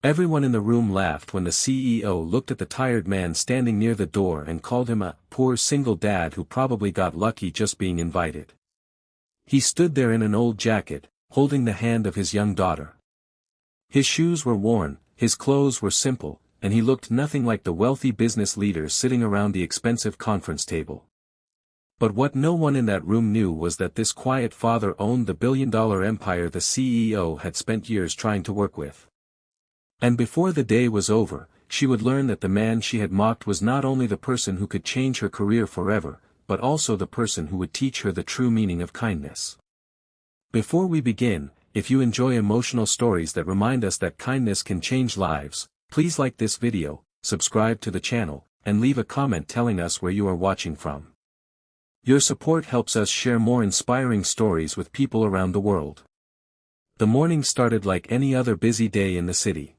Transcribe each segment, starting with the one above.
Everyone in the room laughed when the CEO looked at the tired man standing near the door and called him a poor single dad who probably got lucky just being invited. He stood there in an old jacket, holding the hand of his young daughter. His shoes were worn, his clothes were simple, and he looked nothing like the wealthy business leaders sitting around the expensive conference table. But what no one in that room knew was that this quiet father owned the billion-dollar empire the CEO had spent years trying to work with. And before the day was over, she would learn that the man she had mocked was not only the person who could change her career forever, but also the person who would teach her the true meaning of kindness. Before we begin, if you enjoy emotional stories that remind us that kindness can change lives, please like this video, subscribe to the channel, and leave a comment telling us where you are watching from. Your support helps us share more inspiring stories with people around the world. The morning started like any other busy day in the city.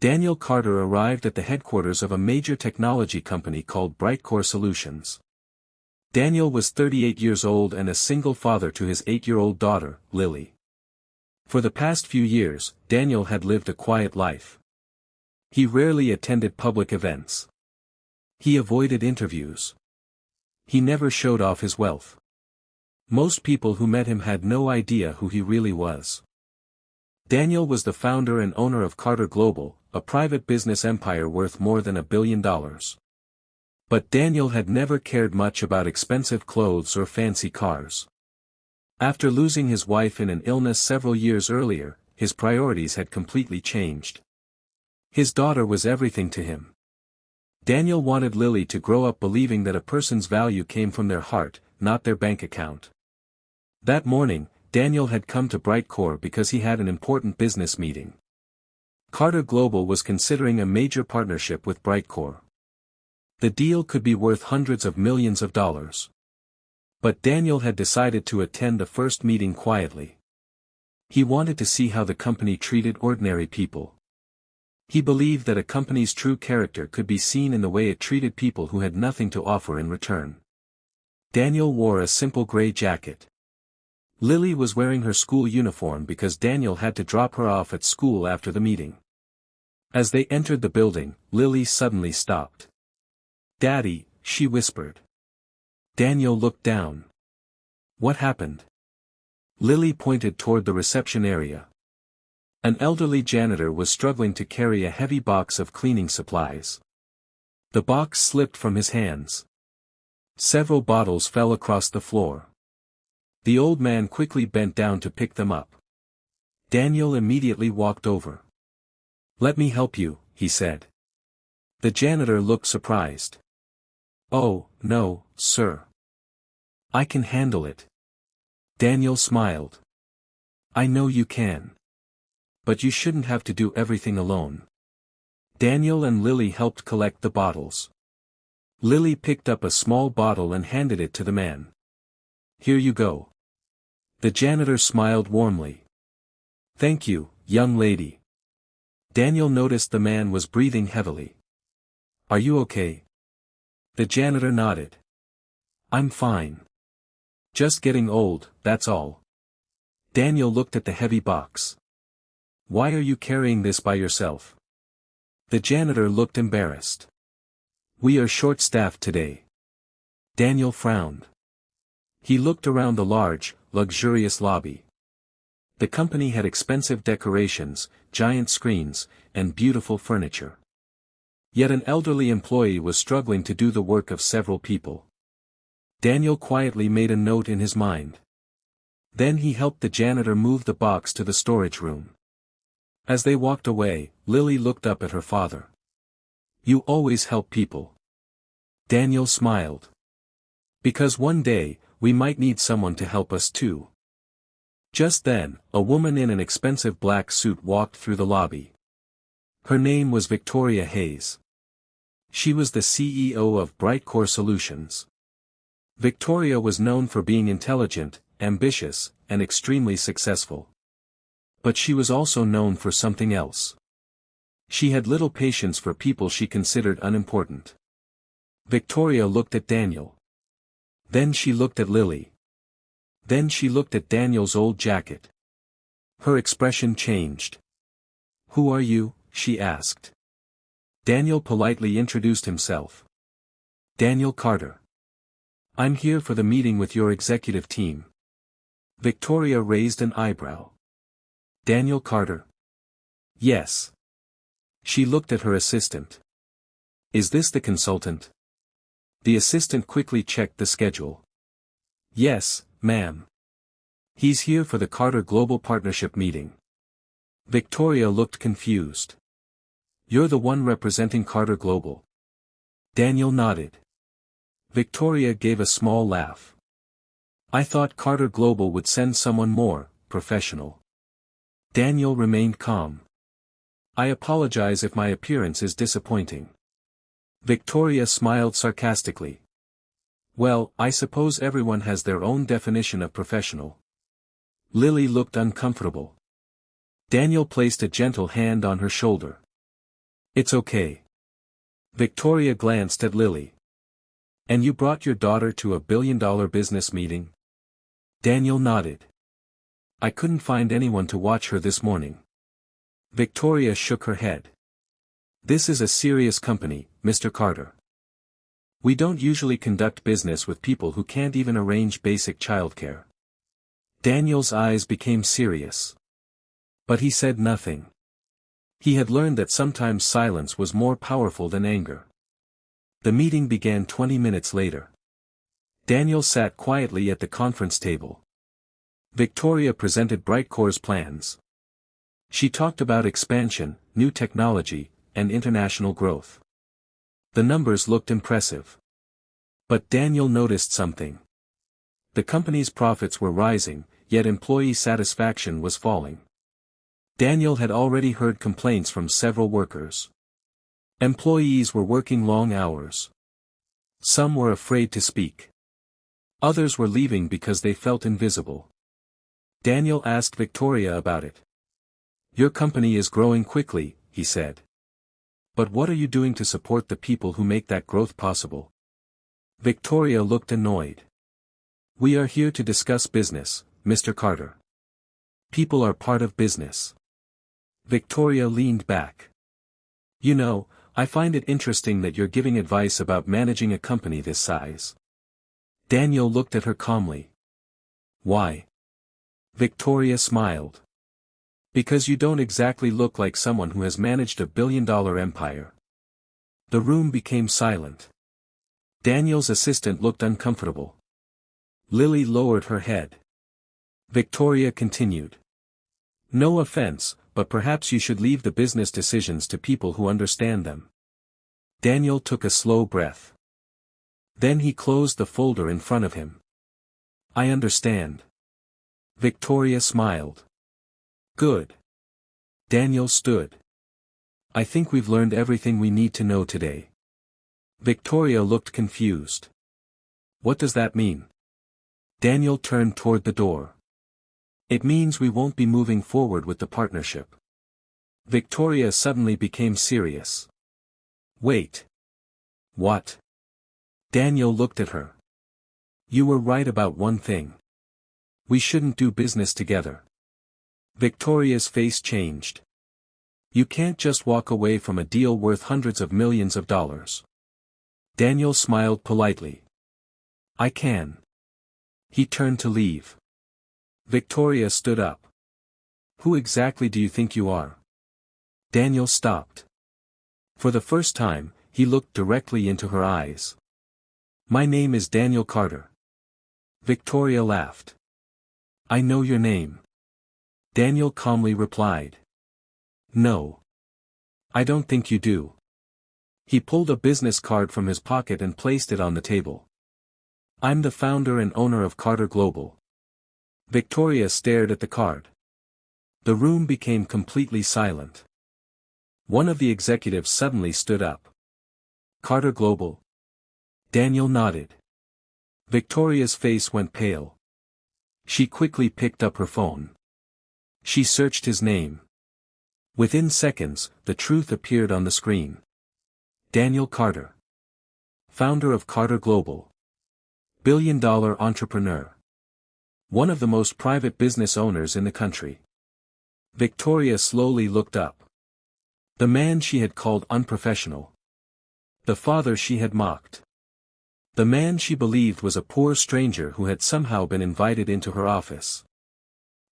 Daniel Carter arrived at the headquarters of a major technology company called Brightcore Solutions. Daniel was 38 years old and a single father to his 8-year-old daughter, Lily. For the past few years, Daniel had lived a quiet life. He rarely attended public events. He avoided interviews. He never showed off his wealth. Most people who met him had no idea who he really was. Daniel was the founder and owner of Carter Global, a private business empire worth more than $1 billion. But Daniel had never cared much about expensive clothes or fancy cars. After losing his wife in an illness several years earlier, his priorities had completely changed. His daughter was everything to him. Daniel wanted Lily to grow up believing that a person's value came from their heart, not their bank account. That morning, Daniel had come to Brightcore because he had an important business meeting. Carter Global was considering a major partnership with Brightcore. The deal could be worth hundreds of millions of dollars. But Daniel had decided to attend the first meeting quietly. He wanted to see how the company treated ordinary people. He believed that a company's true character could be seen in the way it treated people who had nothing to offer in return. Daniel wore a simple gray jacket. Lily was wearing her school uniform because Daniel had to drop her off at school after the meeting. As they entered the building, Lily suddenly stopped. "Daddy," she whispered. Daniel looked down. "What happened?" Lily pointed toward the reception area. An elderly janitor was struggling to carry a heavy box of cleaning supplies. The box slipped from his hands. Several bottles fell across the floor. The old man quickly bent down to pick them up. Daniel immediately walked over. "Let me help you," he said. The janitor looked surprised. "Oh, no, sir. I can handle it." Daniel smiled. "I know you can. But you shouldn't have to do everything alone." Daniel and Lily helped collect the bottles. Lily picked up a small bottle and handed it to the man. "Here you go." The janitor smiled warmly. "Thank you, young lady." Daniel noticed the man was breathing heavily. "Are you okay?" The janitor nodded. "I'm fine. Just getting old, that's all." Daniel looked at the heavy box. "Why are you carrying this by yourself?" The janitor looked embarrassed. "We are short-staffed today." Daniel frowned. He looked around the large, luxurious lobby. The company had expensive decorations, giant screens, and beautiful furniture. Yet an elderly employee was struggling to do the work of several people. Daniel quietly made a note in his mind. Then he helped the janitor move the box to the storage room. As they walked away, Lily looked up at her father. "You always help people." Daniel smiled. "Because one day, we might need someone to help us too." Just then, a woman in an expensive black suit walked through the lobby. Her name was Victoria Hayes. She was the CEO of Brightcore Solutions. Victoria was known for being intelligent, ambitious, and extremely successful. But she was also known for something else. She had little patience for people she considered unimportant. Victoria looked at Daniel. Then she looked at Lily. Then she looked at Daniel's old jacket. Her expression changed. "Who are you?" she asked. Daniel politely introduced himself. Daniel Carter. I'm here for the meeting with your executive team. Victoria raised an eyebrow. Daniel Carter. Yes. She looked at her assistant. Is this the consultant? The assistant quickly checked the schedule. Yes, ma'am. He's here for the Carter Global Partnership meeting. Victoria looked confused. You're the one representing Carter Global. Daniel nodded. Victoria gave a small laugh. I thought Carter Global would send someone more professional. Daniel remained calm. I apologize if my appearance is disappointing. Victoria smiled sarcastically. Well, I suppose everyone has their own definition of professional. Lily looked uncomfortable. Daniel placed a gentle hand on her shoulder. It's okay. Victoria glanced at Lily. And you brought your daughter to a billion-dollar business meeting? Daniel nodded. I couldn't find anyone to watch her this morning. Victoria shook her head. This is a serious company, Mr. Carter. We don't usually conduct business with people who can't even arrange basic childcare. Daniel's eyes became serious. But he said nothing. He had learned that sometimes silence was more powerful than anger. The meeting began 20 minutes later. Daniel sat quietly at the conference table. Victoria presented Brightcore's plans. She talked about expansion, new technology, and international growth. The numbers looked impressive. But Daniel noticed something. The company's profits were rising, yet employee satisfaction was falling. Daniel had already heard complaints from several workers. Employees were working long hours. Some were afraid to speak. Others were leaving because they felt invisible. Daniel asked Victoria about it. Your company is growing quickly, he said. But what are you doing to support the people who make that growth possible? Victoria looked annoyed. We are here to discuss business, Mr. Carter. People are part of business. Victoria leaned back. You know, I find it interesting that you're giving advice about managing a company this size. Daniel looked at her calmly. Why? Victoria smiled. Because you don't exactly look like someone who has managed a billion-dollar empire. The room became silent. Daniel's assistant looked uncomfortable. Lily lowered her head. Victoria continued. No offense, but perhaps you should leave the business decisions to people who understand them. Daniel took a slow breath. Then he closed the folder in front of him. I understand. Victoria smiled. Good. Daniel stood. I think we've learned everything we need to know today. Victoria looked confused. What does that mean? Daniel turned toward the door. It means we won't be moving forward with the partnership. Victoria suddenly became serious. Wait. What? Daniel looked at her. You were right about one thing. We shouldn't do business together. Victoria's face changed. You can't just walk away from a deal worth hundreds of millions of dollars. Daniel smiled politely. I can. He turned to leave. Victoria stood up. Who exactly do you think you are? Daniel stopped. For the first time, he looked directly into her eyes. My name is Daniel Carter. Victoria laughed. I know your name. Daniel calmly replied. No. I don't think you do. He pulled a business card from his pocket and placed it on the table. I'm the founder and owner of Carter Global. Victoria stared at the card. The room became completely silent. One of the executives suddenly stood up. Carter Global. Daniel nodded. Victoria's face went pale. She quickly picked up her phone. She searched his name. Within seconds, the truth appeared on the screen. Daniel Carter. Founder of Carter Global. Billion-dollar entrepreneur. One of the most private business owners in the country. Victoria slowly looked up. The man she had called unprofessional. The father she had mocked. The man she believed was a poor stranger who had somehow been invited into her office.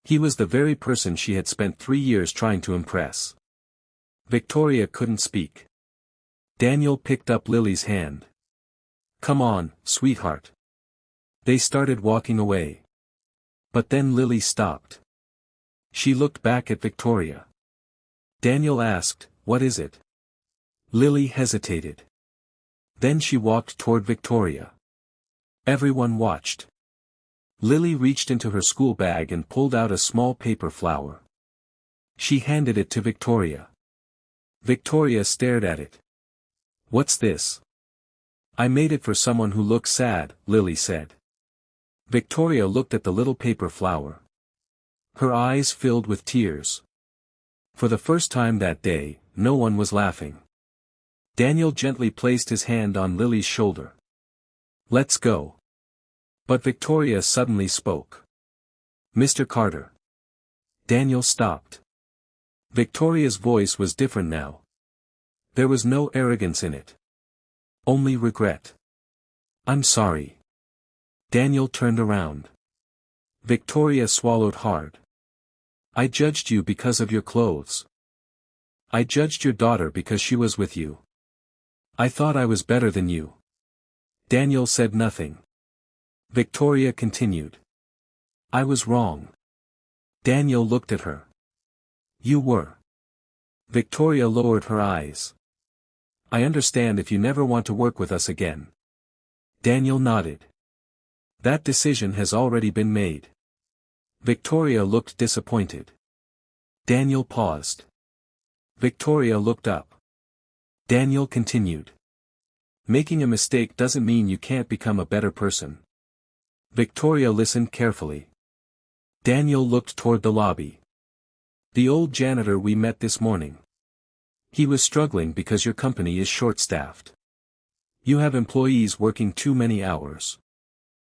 He was the very person she had spent 3 years trying to impress. Victoria couldn't speak. Daniel picked up Lily's hand. "Come on, sweetheart." They started walking away. But then Lily stopped. She looked back at Victoria. Daniel asked, "What is it?" Lily hesitated. Then she walked toward Victoria. Everyone watched. Lily reached into her school bag and pulled out a small paper flower. She handed it to Victoria. Victoria stared at it. "What's this?" "I made it for someone who looks sad," Lily said. Victoria looked at the little paper flower. Her eyes filled with tears. For the first time that day, no one was laughing. Daniel gently placed his hand on Lily's shoulder. "Let's go." But Victoria suddenly spoke. "Mr. Carter." Daniel stopped. Victoria's voice was different now. There was no arrogance in it. Only regret. "I'm sorry." Daniel turned around. Victoria swallowed hard. "I judged you because of your clothes. I judged your daughter because she was with you. I thought I was better than you." Daniel said nothing. Victoria continued. "I was wrong." Daniel looked at her. "You were." Victoria lowered her eyes. "I understand if you never want to work with us again." Daniel nodded. "That decision has already been made." Victoria looked disappointed. Daniel paused. Victoria looked up. Daniel continued. "Making a mistake doesn't mean you can't become a better person." Victoria listened carefully. Daniel looked toward the lobby. "The old janitor we met this morning. He was struggling because your company is short-staffed. You have employees working too many hours.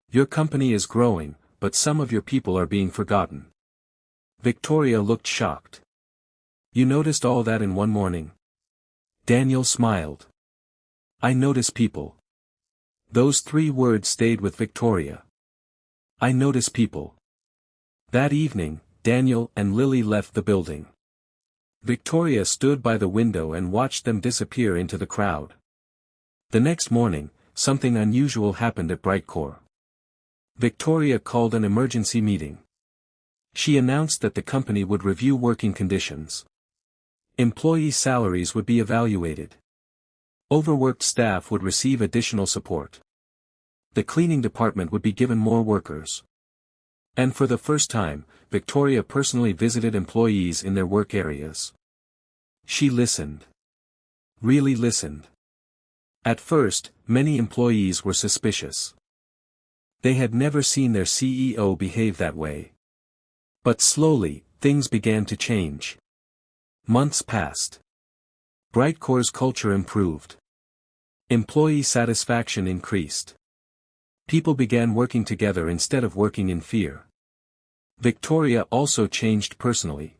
Your company is growing, but some of your people are being forgotten." Victoria looked shocked. "You noticed all that in one morning?" Daniel smiled. "I notice people." Those 3 words stayed with Victoria. "I notice people." That evening, Daniel and Lily left the building. Victoria stood by the window and watched them disappear into the crowd. The next morning, something unusual happened at Brightcore. Victoria called an emergency meeting. She announced that the company would review working conditions. Employee salaries would be evaluated. Overworked staff would receive additional support. The cleaning department would be given more workers. And for the first time, Victoria personally visited employees in their work areas. She listened. Really listened. At first, many employees were suspicious. They had never seen their CEO behave that way. But slowly, things began to change. Months passed. Brightcore's culture improved. Employee satisfaction increased. People began working together instead of working in fear. Victoria also changed personally.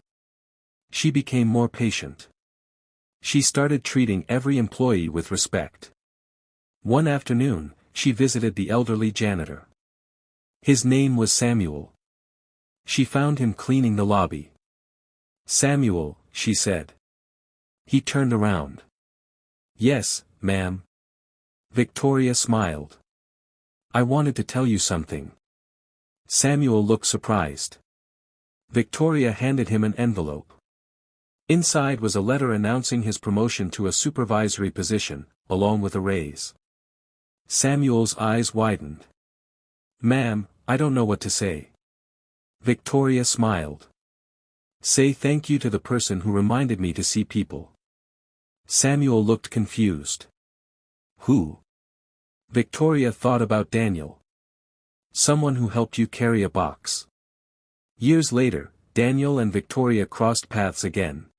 She became more patient. She started treating every employee with respect. One afternoon, she visited the elderly janitor. His name was Samuel. She found him cleaning the lobby. "Samuel," she said. He turned around. "Yes, ma'am." Victoria smiled. "I wanted to tell you something." Samuel looked surprised. Victoria handed him an envelope. Inside was a letter announcing his promotion to a supervisory position, along with a raise. Samuel's eyes widened. "Ma'am, I don't know what to say." Victoria smiled. "Say thank you to the person who reminded me to see people." Samuel looked confused. "Who?" Victoria thought about Daniel. "Someone who helped you carry a box." Years later, Daniel and Victoria crossed paths again.